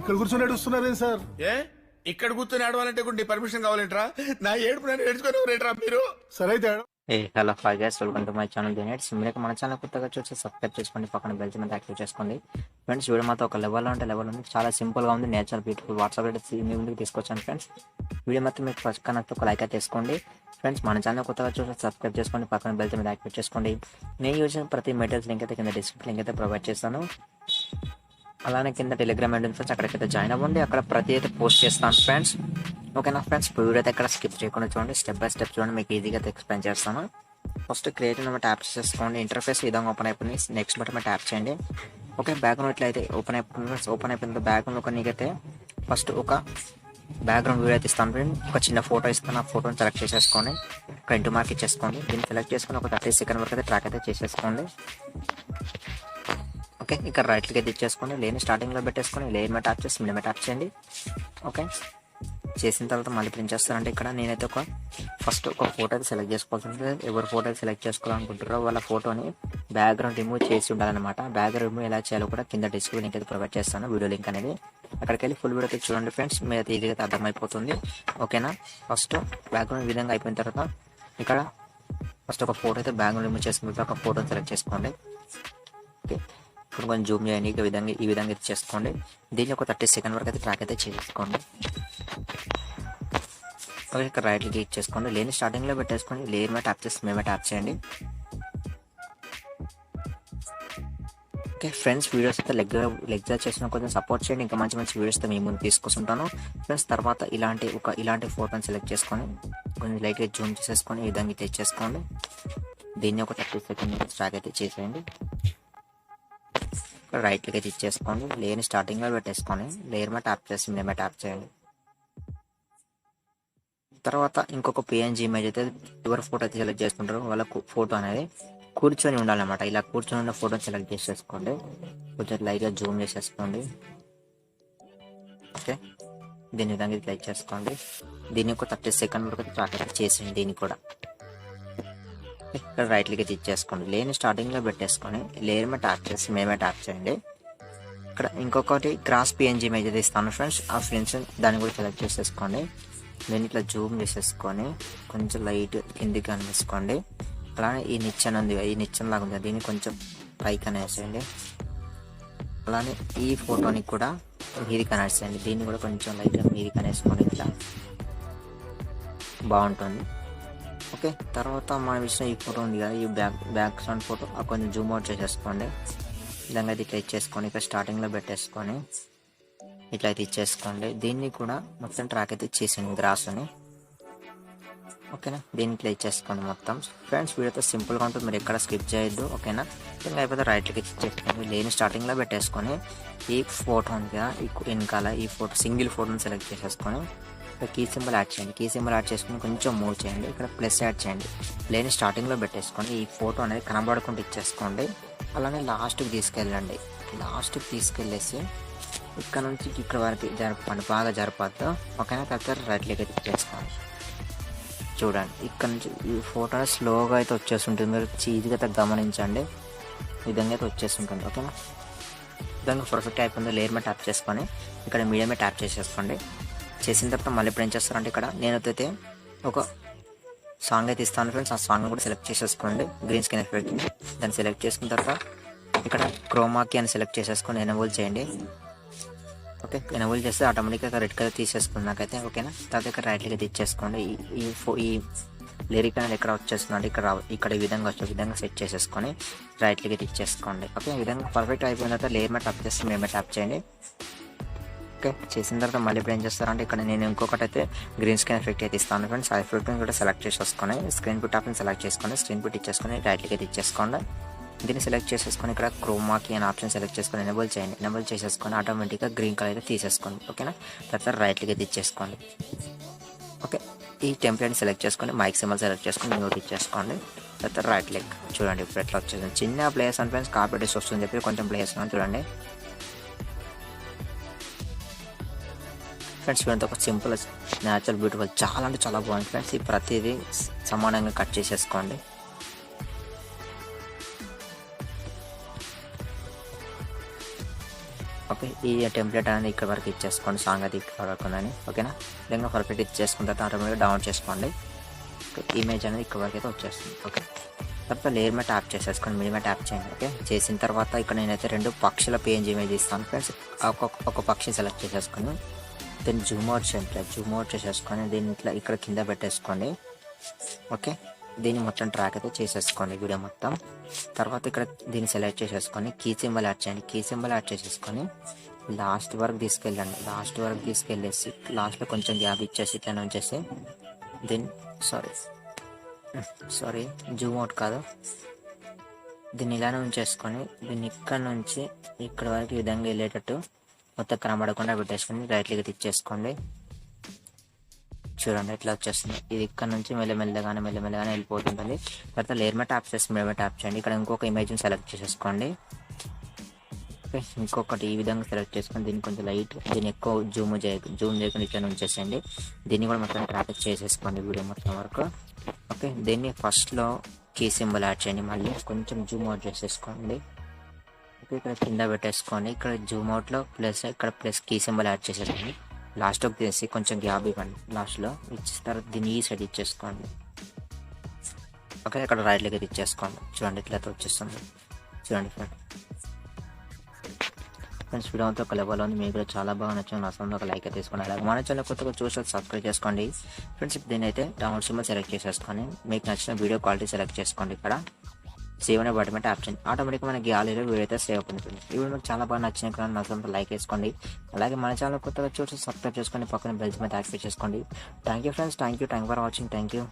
ఇక్కడ కూర్చొని ఏడుస్తున్నారే సార్? ఇక్కడ కూర్చొని ఆడవాలంటే కూడా పర్మిషన్ కావాలంటరా? నా ఏడుపు నేను ఏడ్చుకోలేరా మీరు? సరే అయితే hello hi guys, welcome to my channel దినేట్స్. మీరు మన ఛానల్ కొత్తగా చూసి సబ్స్క్రైబ్ చేసుకోండి, పక్కన బెల్ సింబల్ యాక్టివేట్ చేసుకోండి. ఫ్రెండ్స్, వీడియో మాత్రం ఒక లెవెల్లో అంటే లెవెల్ ఉంది, చాలా సింపుల్గా ఉంది, నేచురల్ బ్యూటిఫుల్. వాట్సాప్ అయితే మీ ముందుకు తీసుకొచ్చాను ఫ్రెండ్స్. వీడియో మాత్రం మీకు పక్కన ఒక లైక్ అయితే చేసుకోండి. ఫ్రెండ్స్, మన ఛానల్ కొత్తగా చూసి సబ్స్క్రైబ్ చేసుకోండి, పక్కన బెల్ సింబల్ యాక్టివేట్ చేసుకోండి. నేను యూజ్ చేసిన ప్రతి మెటీరియల్స్ లింక్ అయితే కింద డిస్క్రిప్షన్ లింక్ అయితే ప్రొవైడ్ చేస్తాను. అలానే కింద టెలిగ్రామ్ ఐడి ఫ్రెండ్స్, అక్కడికైతే జాయిన్ అవ్వండి. అక్కడ ప్రతి అయితే పోస్ట్ చేస్తాను ఫ్రెండ్స్. ఓకేనా ఫ్రెండ్స్, వీడియో అయితే ఎక్కడ స్కిప్ చేయకుండా చూడండి, స్టెప్ బై స్టెప్ చూడండి, మీకు ఈజీగా అయితే ఎక్స్ప్లెయిన్ చేస్తాను. ఫస్ట్ క్రియేట్ నెంబర్ ట్యాప్ చేసుకోండి. ఇంటర్ఫేస్ ఈ విధంగా ఓపెన్ అయిపోయింది. నెక్స్ట్ బటన్ మీద ట్యాప్ చేయండి. ఓకే, బ్యాక్గ్రౌండ్ ఇట్లయితే ఓపెన్ అయిపోయింది ఫ్రెండ్స్. ఓపెన్ అయిపోయింది బ్యాక్గ్రౌండ్ ఒక నీకైతే ఫస్ట్ ఒక బ్యాక్గ్రౌండ్ వీడియో అయితే ఇస్తాను ఫ్రెండ్. ఒక చిన్న ఫోటో ఇస్తాను, ఆ ఫోటోని సెలెక్ట్ చేసేసుకోండి. ఒక ఇంటూ మార్క్ ఇచ్చేసుకోండి. దీన్ని సెలెక్ట్ చేసుకొని ఒక 30 సెకండ్ వరకు అయితే ట్రాక్ అయితే చేసేసుకోండి. ఓకే, ఇక్కడ రైట్ క్లిక్ అయితే ఇచ్చేసుకోండి. లేని స్టార్టింగ్లో పెట్టేసుకొని లేని మీద ట్యాప్ చేసి మిడిల్ మీద ట్యాప్ చేయండి. ఓకే, చేసిన తర్వాత మళ్ళీ ప్రింట్ చేస్తారంటే ఇక్కడ నేనైతే ఫస్ట్ ఒక ఫోటో అయితే సెలెక్ట్ చేసుకోవాల్సి ఉంటుంది. ఎవరు ఫోటో అయితే సెలెక్ట్ చేసుకోవాలనుకుంటారో వాళ్ళ ఫోటోని బ్యాక్గ్రౌండ్ రిమూవ్ చేసి ఉండాలన్నమాట. బ్యాక్గ్రౌండ్ రిమూవ్ ఎలా చేయాలో కూడా కింద డిస్క్రిప్షన్ లింక్ అయితే ప్రొవైడ్ చేస్తాను, వీడియో లింక్ అనేది. అక్కడికి వెళ్ళి ఫుల్ వీడియో అయితే చూడండి ఫ్రెండ్స్, మీరు అయితే ఈజీగా అర్థమైపోతుంది. ఓకేనా, ఫస్ట్ బ్యాక్గ్రౌండ్ ఈ విధంగా అయిపోయిన తర్వాత ఇక్కడ ఫస్ట్ ఒక ఫోటో అయితే బ్యాక్గ్రౌండ్ రిమూవ్ చేసుకున్న తర్వాత ఒక ఫోటోని సెలెక్ట్ చేసుకోండి. ఓకే, ఇప్పుడు కొంచెం జూమ్ చేయండి. ఈ విధంగా ఇది చేసుకోండి. దీన్ని ఒక 30 సెకండ్ వరకు అయితే ట్రాక్ అయితే చేసుకోండి. ఓకే, ఇక్కడ రైట్ క్లిక్ చేసుకోండి. లేని స్టార్టింగ్లో పెట్టేసుకోండి. లేయర్ మీద ట్యాప్ చేసి మేమే ట్యాప్ చేయండి. ఓకే ఫ్రెండ్స్, వీడియోస్ అయితే లెక్చర్ చేసిన కొంచెం సపోర్ట్ చేయండి. ఇంకా మంచి మంచి వీడియోస్ అయితే మీ ముందు తీసుకొస్తుంటాను ఫ్రెండ్స్. తర్వాత ఇలాంటి ఫోటోని సెలెక్ట్ చేసుకొని కొంచెం లైట్గా జూమ్ చేసేసుకొని ఈ విధంగా తెచ్చేసుకోండి. దీన్ని ఒక 30 సెకండ్ ట్రాక్ అయితే చేసేయండి. రైట్ క్లిక్ అయితే ఇచ్చేసుకోండి. లేని స్టార్టింగ్లో పెట్టేసుకొని లేయర్ మీద ట్యాప్ చేసి మేమే ట్యాప్ చేయండి. తర్వాత ఇంకొక పిఎన్జీ ఇమేజ్ అయితే ఎవరు ఫోటో అయితే సెలెక్ట్ చేసుకుంటారో వాళ్ళ ఫోటో అనేది కూర్చొని ఉండాలన్నమాట. ఇలా కూర్చొని ఉన్న ఫోటోని సెలెక్ట్ చేసేసుకోండి. కొంచెం లైట్గా జూమ్ చేసేసుకోండి. ఓకే, దీని విధంగా లైక్ చేసుకోండి. దీన్ని ఒక 30 సెకండ్ వరకు ట్రాక్ చేసేయండి. దీన్ని కూడా ఇక్కడ రైట్ క్లిక్ ఇచ్చేసుకోండి. లేని స్టార్టింగ్లో పెట్టేసుకొని లేయర్ మీద ట్యాప్ చేసి మేమే ట్యాప్ చేయండి. ఇక్కడ ఇంకొకటి క్రాస్ పిఎన్జీ ఇమేజ్ అయితే ఇస్తాను ఫ్రెండ్స్. ఆ ఫ్రెండ్స్ దాన్ని కూడా సెలెక్ట్ చేసేసుకోండి. నేను ఇట్లా జూమ్ చేసేసుకొని కొంచెం లైట్ కిందికి అనేసుకోండి. అలానే ఈ నిచ్చెన ఉంది, ఈ నిచ్చెన లాగా ఉంది, దీన్ని కొంచెం పైకి అనేసేయండి. అలానే ఈ ఫోటోని కూడా మీదికి అనేసేయండి. దీన్ని కూడా కొంచెం లైట్గా మీదికి అనేసుకోండి. ఇట్లా బాగుంటుంది. ఓకే, తర్వాత మనం ఇచ్చిన ఈ ఫోటో ఉంది కదా, ఈ బ్యాక్ ఫ్రంట్ ఫోటో కొంచెం జూమ్ అవుట్ చేసేసుకోండి. విధంగా అయితే ఇట్లా ఇచ్చేసుకొని ఇక్కడ స్టార్టింగ్లో పెట్టేసుకొని ఇట్లా అయితే ఇచ్చేసుకోండి. దీన్ని కూడా మొత్తం ట్రాక్ అయితే ఇచ్చేసేయండి గ్రాస్ అని. ఓకేనా, దీన్ని ఇట్లా ఇచ్చేసుకోండి మొత్తం. ఫ్రెండ్స్, వీడియోతో సింపుల్గా ఉంటుంది, మీరు ఎక్కడ స్కిప్ చేయొద్దు. ఓకేనా, ఇంకా అయిపోతే రైట్ క్లిక్ ఇచ్చేసుకోండి. లేని స్టార్టింగ్లో పెట్టేసుకొని ఈ ఫోటో ఉంది కదా, ఈ వెనకాల ఈ ఫోటో సింగిల్ ఫోటోని సెలెక్ట్ చేసేసుకొని ఇక్కడ కీ సింబల్ యాడ్ చేయండి. కీ సింబల్ యాడ్ చేసుకుని కొంచెం మూవ్ చేయండి. ఇక్కడ ప్లస్ యాడ్ చేయండి. లేని స్టార్టింగ్లో పెట్టేసుకోండి. ఈ ఫోటో అనేది కనబడకుండా ఇచ్చేసుకోండి. అలానే లాస్ట్కి తీసుకెళ్ళండి. లాస్ట్కి తీసుకెళ్ళేసి ఇక్కడ నుంచి ఇక్కడ వరకు జరపండి, బాగా జరపద్దు. ఓకేనా, తర్వాత రైట్ క్లిక్ అయితే ఇచ్చేసుకోండి. చూడండి, ఇక్కడ నుంచి ఈ ఫోటో స్లోగా అయితే వచ్చేస్తుంటుంది, మీరు ఈజీగా అయితే గమనించండి. ఈ విధంగా అయితే వచ్చేస్తుంటుంది. ఓకేనా, విధంగా పర్ఫెక్ట్ అయిపోయింది. లేయర్ మీద ట్యాప్ చేసుకొని ఇక్కడ మీడియం మీద ట్యాప్ చేసేసుకోండి. చేసిన తర్వాత మళ్ళీ ఇప్పుడు ఏం చేస్తారంటే ఇక్కడ నేనైతే ఒక సాంగ్ అయితే ఇస్తాను ఫ్రెండ్స్. ఆ సాంగ్ కూడా సెలెక్ట్ చేసేసుకోండి. గ్రీన్ స్క్రీన్ ఎఫెక్ట్ దాన్ని సెలెక్ట్ చేసుకున్న తర్వాత ఇక్కడ క్రోమాకి అని సెలెక్ట్ చేసేసుకొని ఎనేబుల్ చేయండి. ఓకే, ఎనేబుల్ చేస్తే ఆటోమేటిక్గా రెడ్ కలర్ తీసేసుకుని నాకైతే. ఓకేనా, తర్వాత ఇక్కడ రైట్ క్లిక్ ఇచ్చేసుకోండి. ఈ లిరిక్ అనేది ఎక్కడ వచ్చేస్తుందంటే ఇక్కడ ఈ విధంగా వచ్చే విధంగా సెట్ చేసేసుకొని రైట్ క్లిక్ ఇచ్చేసుకోండి. ఓకే, ఈ విధంగా పర్ఫెక్ట్ అయిపోయిన తర్వాత లేయర్ మీద ట్యాప్ చేసి మేమే ట్యాప్ చేయండి. ఓకే, చేసిన తర్వాత మళ్ళీ ఇప్పుడు ఏం చేస్తారంటే ఇక్కడ నేను ఇంకొకటి అయితే గ్రీన్ స్క్రీన్ ఎఫెక్ట్ అయితే ఇస్తాను ఫ్రెండ్స్. ఆ ఎఫెక్ట్ని కూడా సెలెక్ట్ చేసేసుకొని స్క్రీన్ పుట్ ఆప్షన్ సెలెక్ట్ చేసుకొని స్క్రీన్ పుట్ ఇచ్చేసుకొని రైట్ క్లిక్ అయితే ఇచ్చేసుకోండి. దీన్ని సెలెక్ట్ చేసేసుకొని ఇక్కడ క్రోమాకి అనే ఆప్షన్ సెలెక్ట్ చేసుకొని ఎనేబుల్ చేయండి. ఎనేబుల్ చేసేసుకొని ఆటోమేటిక్గా గ్రీన్ కలర్ తీసేసుకోండి. ఓకేనా, తర్వాత రైట్లకి తెచ్చేసుకోండి. ఓకే, ఈ టెంప్లెట్ సెలెక్ట్ చేసుకొని మైక్ సింబల్ సెలెక్ట్ చేసుకొని మ్యూట్ ఇచ్చేసుకోండి. తర్వాత రైట్ క్లిక్ చూడండి ఇప్పుడు ఎట్లా వచ్చేసింది. చిన్న ప్లేస్ అండ్ ఫ్రెండ్స్ కాపీస్ వస్తుంది చెప్పి కొంచెం ప్లేస్ చూడండి ఫ్రెండ్స్. వీళ్ళతో ఒక సింపుల్ న్యాచురల్ బ్యూటిఫుల్ చాలా అంటే చాలా బాగుంది ఫ్రెండ్స్. ఈ ప్రతిదీ సమానంగా కట్ చేసేసుకోండి. ఓకే, ఈ టెంప్లెట్ అనేది ఇక్కడ వరకు ఇచ్చేసుకోండి. సాంగ్ అది ఇక్కడ వరకు ఉందని. ఓకేనా, విధంగా పర్ఫెక్ట్ ఇచ్చేసుకున్న తర్వాత ఆటోమేటిక్గా డౌన్లోడ్ చేసుకోండి. ఇమేజ్ అనేది ఇక్కడ వరకు అయితే వచ్చేస్తుంది. ఓకే, తర్వాత లేయర్ మీద ట్యాప్ చేసేసుకొని మీడియా ట్యాప్ చేయండి. ఓకే, చేసిన తర్వాత ఇక్కడ నేనైతే 2 పక్షుల పేజ్ ఇమేజ్ ఇస్తాను ఫ్రెండ్స్. ఒక పక్షి సెలెక్ట్ చేసేసుకొని దీన్ని జూమ్ అవుట్ చేయండి. జూమ్ అవుట్ చేసేసుకొని దీన్ని ఇట్లా ఇక్కడ కింద పెట్టేసుకోండి. ఓకే, దీన్ని మొత్తం ట్రాక్ అయితే చేసేసుకోండి వీడియో మొత్తం. తర్వాత ఇక్కడ దీన్ని సెలెక్ట్ చేసేసుకొని కీ సింబల్ యాడ్ చేయండి. కీ సింబల్ యాడ్ చేసేసుకొని లాస్ట్ వరకు తీసుకెళ్ళండి. లాస్ట్ వరకు తీసుకెళ్ళేసి లాస్ట్లో కొంచెం గ్యాప్ ఇచ్చేసి ఇట్లా ఉంచేసి దీన్ని సారీ జూమ్ అవుట్ కాదు, దీన్ని ఇలానే ఉంచేసుకొని దీన్ని ఇక్కడ నుంచి ఇక్కడ వరకు ఈ విధంగా వెళ్ళేటట్టు మొత్తం కనబడకుండా పెట్టేసుకొని రైట్లకి తెచ్చేసుకోండి. చూడండి ఎట్లా వచ్చేస్తుంది. ఇది ఇక్కడ నుంచి మెల్లమెల్లగానే వెళ్ళిపోతుంటుంది. తర్వాత లేయర్ మీద ట్యాప్ చేసి మీద ట్యాప్ చేయండి. ఇక్కడ ఇంకొక ఇమేజ్ని సెలెక్ట్ చేసేసుకోండి. ఇంకొకటి ఈ విధంగా సెలెక్ట్ చేసుకొని దీన్ని కొంచెం లైట్, దీన్ని ఎక్కువ జూమ్ చేయకుండా ఇట్లా ఉంచేసేయండి. దీన్ని కూడా మొత్తం ట్రాక్ చేసేసుకోండి వీడియో మొత్తం వరకు. ఓకే, దీన్ని ఫస్ట్లో కీ సింబల్ యాడ్ చేయండి. మళ్ళీ కొంచెం జూమ్ అవుట్ చేసేసుకోండి. ఓకే, ఇక్కడ కింద పెట్టేసుకొని ఇక్కడ జూమ్ అవుట్లో ఇక్కడ ప్లస్ కీ సింబల్ యాడ్ చేసేసుకోండి. లాస్ట్లోకి తీసి కొంచెం గ్యాప్ ఇవ్వండి. లాస్ట్లో ఇచ్చిన తర్వాత దీన్ని ఈ సైడ్ ఇచ్చేసుకోండి. ఓకే, ఇక్కడ రైట్లోకి ఇచ్చేసుకోండి. చూడండి ఇట్లా వచ్చేస్తుంది. చూడండి ఫ్రెండ్స్, వీడియో అంతా ఒక లెవెల్ ఉంది. మీకు కూడా చాలా బాగా నచ్చింది. నా సొంత ఒక లైక్ అయితే తీసుకోండి. అలాగే మన ఛానల్ కొత్తగా చూసి సబ్స్క్రైబ్ చేసుకోండి ఫ్రెండ్స్. దీన్ని అయితే డౌన్లోడ్ సింబల్ సెలెక్ట్ చేసేసుకొని మీకు నచ్చిన వీడియో క్వాలిటీ సెలెక్ట్ చేసుకోండి. ఇక్కడ సేవ్ అనే బటన్ మీద ట్యాప్ చేయండి. ఆటోమేటిక్గా మన గ్యాలరీలో వీడియో అయితే సేవ్ అవుతుంది. ఈ వీడియో మీకు చాలా బాగా నచ్చిన కూడా నా సొంత లైక్ వేసుకోండి. అలాగే మన ఛానల్ కొత్తగా చూసి సబ్స్క్రైబ్ చేసుకొని పక్కన బెల్స్ మీద యాక్టివేట్ చేసుకోండి. Thank you friends, thank you for watching. Thank you.